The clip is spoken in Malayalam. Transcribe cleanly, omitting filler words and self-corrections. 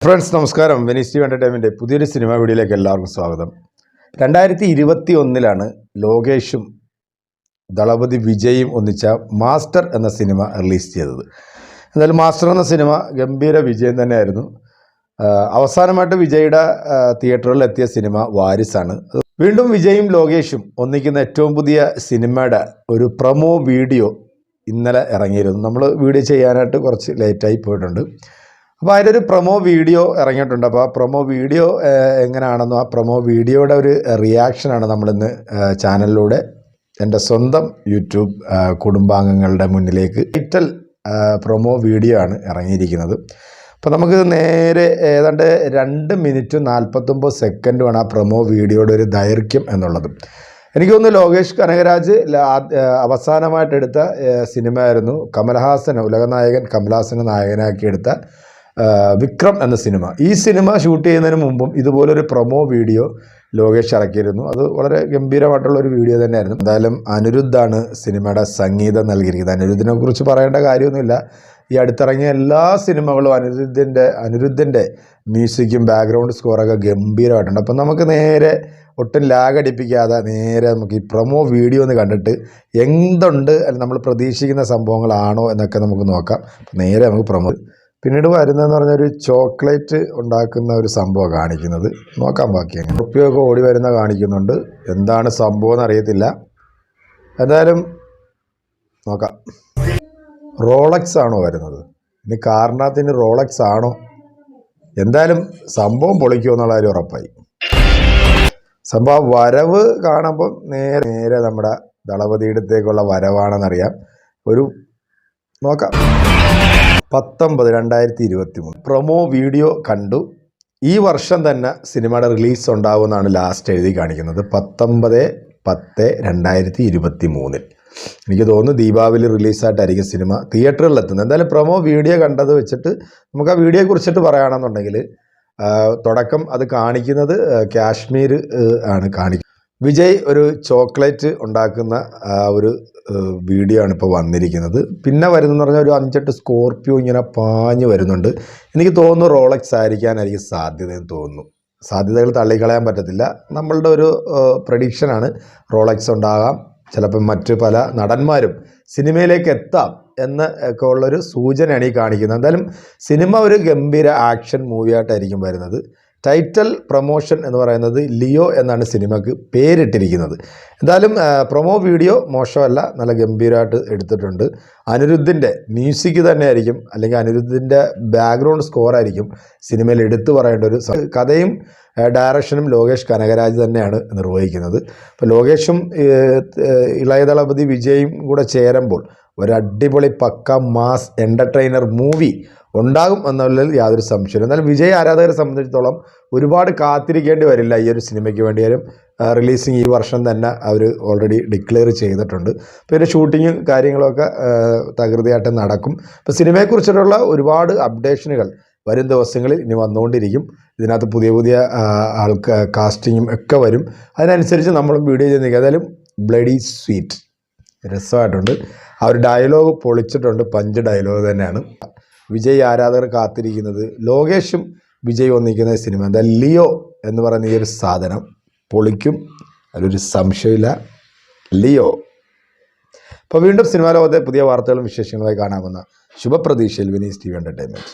ഫ്രണ്ട്സ് നമസ്കാരം. വെനീസ് ടി എൻ്റർടൈൻമെൻറ്റ് പുതിയൊരു സിനിമ വീഡിയോയിലേക്ക് എല്ലാവർക്കും സ്വാഗതം. 2021 ലോകേഷും ദളപതി വിജയും ഒന്നിച്ച മാസ്റ്റർ എന്ന സിനിമ റിലീസ് ചെയ്തത്. എന്തായാലും മാസ്റ്റർ എന്ന സിനിമ ഗംഭീര വിജയം തന്നെയായിരുന്നു. അവസാനമായിട്ട് വിജയുടെ തിയേറ്ററുകളിൽ എത്തിയ സിനിമ വാരിസാണ്. വീണ്ടും വിജയും ലോകേഷും ഒന്നിക്കുന്ന ഏറ്റവും പുതിയ സിനിമയുടെ ഒരു പ്രൊമോ വീഡിയോ ഇന്നലെ ഇറങ്ങിയിരുന്നു. നമ്മൾ വീഡിയോ ചെയ്യാനായിട്ട് കുറച്ച് ലേറ്റായി പോയിട്ടുണ്ട്. അപ്പോൾ അതിൻ്റെ ഒരു പ്രൊമോ വീഡിയോ ഇറങ്ങിയിട്ടുണ്ട്. അപ്പോൾ ആ പ്രൊമോ വീഡിയോ എങ്ങനെയാണെന്നോ ആ പ്രൊമോ വീഡിയോയുടെ ഒരു റിയാക്ഷനാണ് നമ്മളിന്ന് ചാനലിലൂടെ എൻ്റെ സ്വന്തം യൂട്യൂബ് കുടുംബാംഗങ്ങളുടെ മുന്നിലേക്ക് ടൈറ്റൽ പ്രൊമോ വീഡിയോ ആണ് ഇറങ്ങിയിരിക്കുന്നത്. അപ്പോൾ നമുക്ക് നേരെ ഏതാണ്ട് 2 മിനിറ്റ് 49 സെക്കൻഡുമാണ് ആ പ്രൊമോ വീഡിയോയുടെ ഒരു ദൈർഘ്യം എന്നുള്ളത്. എനിക്ക് തോന്നുന്നു ലോകേഷ് കനകരാജ് അവസാനമായിട്ടെടുത്ത സിനിമയായിരുന്നു ഉലകനായകൻ കമൽഹാസനെ നായകനാക്കിയെടുത്ത വിക്രം എന്ന സിനിമ. ഈ സിനിമ ഷൂട്ട് ചെയ്യുന്നതിന് മുമ്പും ഇതുപോലൊരു പ്രൊമോ വീഡിയോ ലോകേഷ് ഇറക്കിയിരുന്നു. അത് വളരെ ഗംഭീരമായിട്ടുള്ളൊരു വീഡിയോ തന്നെയായിരുന്നു. എന്തായാലും അനിരുദ്ധാണ് സിനിമയുടെ സംഗീതം നൽകിയിരിക്കുന്നത്. അനിരുദ്ധിനെ കുറിച്ച് പറയേണ്ട കാര്യമൊന്നുമില്ല. ഈ അടുത്തിറങ്ങിയ എല്ലാ സിനിമകളും അനിരുദ്ധിൻ്റെ മ്യൂസിക്കും ബാക്ക്ഗ്രൗണ്ട് സ്കോറൊക്കെ ഗംഭീരമായിട്ടുണ്ട്. അപ്പം നമുക്ക് നേരെ ഒട്ടും ലാഗ് അടിപ്പിക്കാതെ നേരെ നമുക്ക് ഈ പ്രൊമോ വീഡിയോ ഒന്ന് കണ്ടിട്ട് എന്തുണ്ട് നമ്മൾ പ്രതീക്ഷിക്കുന്ന സംഭവങ്ങളാണോ എന്നൊക്കെ നമുക്ക് നോക്കാം. നേരെ നമുക്ക് പ്രൊമോ പിന്നീട് വരുന്നതെന്ന് പറഞ്ഞാൽ ഒരു ചോക്ലേറ്റ് ഉണ്ടാക്കുന്ന ഒരു സംഭവം കാണിക്കുന്നത്. നോക്കാം ബാക്കി അങ്ങനെ റുപ്യൊക്കെ ഓടി വരുന്ന കാണിക്കുന്നുണ്ട്. എന്താണ് സംഭവം എന്നറിയത്തില്ല. എന്തായാലും നോക്കാം. റോളക്സ് ആണോ വരുന്നത്? ഇനി കാറിനകത്തിന് റോളക്സ് ആണോ? എന്തായാലും സംഭവം പൊളിക്കുമോ എന്നുള്ള കാര്യം ഉറപ്പായി. സംഭവം വരവ് കാണുമ്പോൾ നേരെ നമ്മുടെ ദളപതിയുടെ അടുത്തേക്കുള്ള വരവാണെന്നറിയാം. ഒരു നോക്കാം. 19/2023 പ്രൊമോ വീഡിയോ കണ്ടു. ഈ വർഷം തന്നെ സിനിമയുടെ റിലീസ് ഉണ്ടാവുമെന്നാണ് ലാസ്റ്റ് എഴുതി കാണിക്കുന്നത്. 19/10/2023. എനിക്ക് തോന്നുന്നു ദീപാവലി റിലീസായിട്ടായിരിക്കും സിനിമ തിയേറ്ററുകളിൽ എത്തുന്നത്. എന്തായാലും പ്രൊമോ വീഡിയോ കണ്ടത് വെച്ചിട്ട് നമുക്ക് ആ വീഡിയോയെ കുറിച്ചിട്ട് പറയുകയാണെന്നുണ്ടെങ്കിൽ തുടക്കം അത് കാണിക്കുന്നത് കാശ്മീർ ആണ് കാണിക്കുന്നത്. വിജയ് ഒരു ചോക്ലേറ്റ് ഉണ്ടാക്കുന്ന ഒരു വീഡിയോ ആണ് ഇപ്പോൾ വന്നിരിക്കുന്നത്. പിന്നെ വരുന്നതെന്ന് പറഞ്ഞാൽ ഒരു 5-8 സ്കോർപ്പിയോ ഇങ്ങനെ പാഞ്ഞ് വരുന്നുണ്ട്. എനിക്ക് തോന്നുന്നു റോളക്സ് ആയിരിക്കാനായിരിക്കും സാധ്യതയെന്ന് തോന്നുന്നു. സാധ്യതകൾ തള്ളിക്കളയാൻ പറ്റത്തില്ല. നമ്മളുടെ ഒരു പ്രഡിക്ഷനാണ്. റോളക്സ് ഉണ്ടാകാം. ചിലപ്പോൾ മറ്റ് പല നടന്മാരും സിനിമയിലേക്ക് എത്താം എന്ന് ഒക്കെ ഉള്ളൊരു സൂചനയാണ് ഈ കാണിക്കുന്നത്. എന്തായാലും സിനിമ ഒരു ഗംഭീര ആക്ഷൻ മൂവിയായിട്ടായിരിക്കും വരുന്നത്. ടൈറ്റൽ പ്രൊമോഷൻ എന്ന് പറയുന്നത് ലിയോ എന്നാണ് സിനിമയ്ക്ക് പേരിട്ടിരിക്കുന്നത്. എന്തായാലും പ്രൊമോ വീഡിയോ മോശമല്ല, നല്ല ഗംഭീരമായിട്ട് എടുത്തിട്ടുണ്ട്. അനിരുദ്ധിൻ്റെ മ്യൂസിക് തന്നെയായിരിക്കും, അല്ലെങ്കിൽ അനിരുദ്ധിൻ്റെ ബാക്ക്ഗ്രൗണ്ട് സ്കോറായിരിക്കും സിനിമയിൽ എടുത്തു പറയേണ്ട ഒരു കഥയും ഡയറക്ഷനും ലോകേഷ് കനകരാജ് തന്നെയാണ് നിർവഹിക്കുന്നത്. അപ്പോൾ ലോകേഷും ഇളയ ദളപതി വിജയും കൂടെ ചേരുമ്പോൾ ഒരു അടിപൊളി പക്ക മാസ് എൻ്റർടൈനർ മൂവി ഉണ്ടാകും എന്നുള്ളതിൽ യാതൊരു സംശയമില്ല. എന്നാലും വിജയ് ആരാധകരെ സംബന്ധിച്ചിടത്തോളം ഒരുപാട് കാത്തിരിക്കേണ്ടി വരില്ല ഈ ഒരു സിനിമയ്ക്ക് വേണ്ടിയാലും. റിലീസിങ് ഈ വർഷം തന്നെ അവർ ഓൾറെഡി ഡിക്ലെയർ ചെയ്തിട്ടുണ്ട്. പിന്നെ ഷൂട്ടിങ്ങും കാര്യങ്ങളൊക്കെ തകൃതിയായിട്ട് നടക്കും. അപ്പോൾ സിനിമയെക്കുറിച്ചിട്ടുള്ള ഒരുപാട് അപ്ഡേഷനുകൾ വരും ദിവസങ്ങളിൽ ഇനി വന്നുകൊണ്ടിരിക്കും. ഇതിനകത്ത് പുതിയ കാസ്റ്റിങ്ങും ഒക്കെ വരും. അതിനനുസരിച്ച് നമ്മളും വീഡിയോ ചെയ്ത് നിൽക്കുക. ഏതായാലും ബ്ലഡി സ്വീറ്റ് രസമായിട്ടുണ്ട്. ആ ഒരു ഡയലോഗ് പൊളിച്ചിട്ടുണ്ട്. പഞ്ച് ഡയലോഗ് തന്നെയാണ്. വിജയ് ആരാധകർ കാത്തിരിക്കുന്നത്. ലോകേഷും വിജയ് ഒന്നിക്കുന്ന സിനിമ എന്താ ലിയോ എന്ന് പറയുന്ന ഈ ഒരു സാധനം പൊളിക്കും, അതിലൊരു സംശയമില്ല. ലിയോ. അപ്പോൾ വീണ്ടും സിനിമാ ലോകത്തെ പുതിയ വാർത്തകളും വിശേഷങ്ങളായി കാണാമെന്ന ശുഭപ്രതീക്ഷയിൽ വെനീസ് ടി എൻ്റർടൈൻമെൻറ്റ്.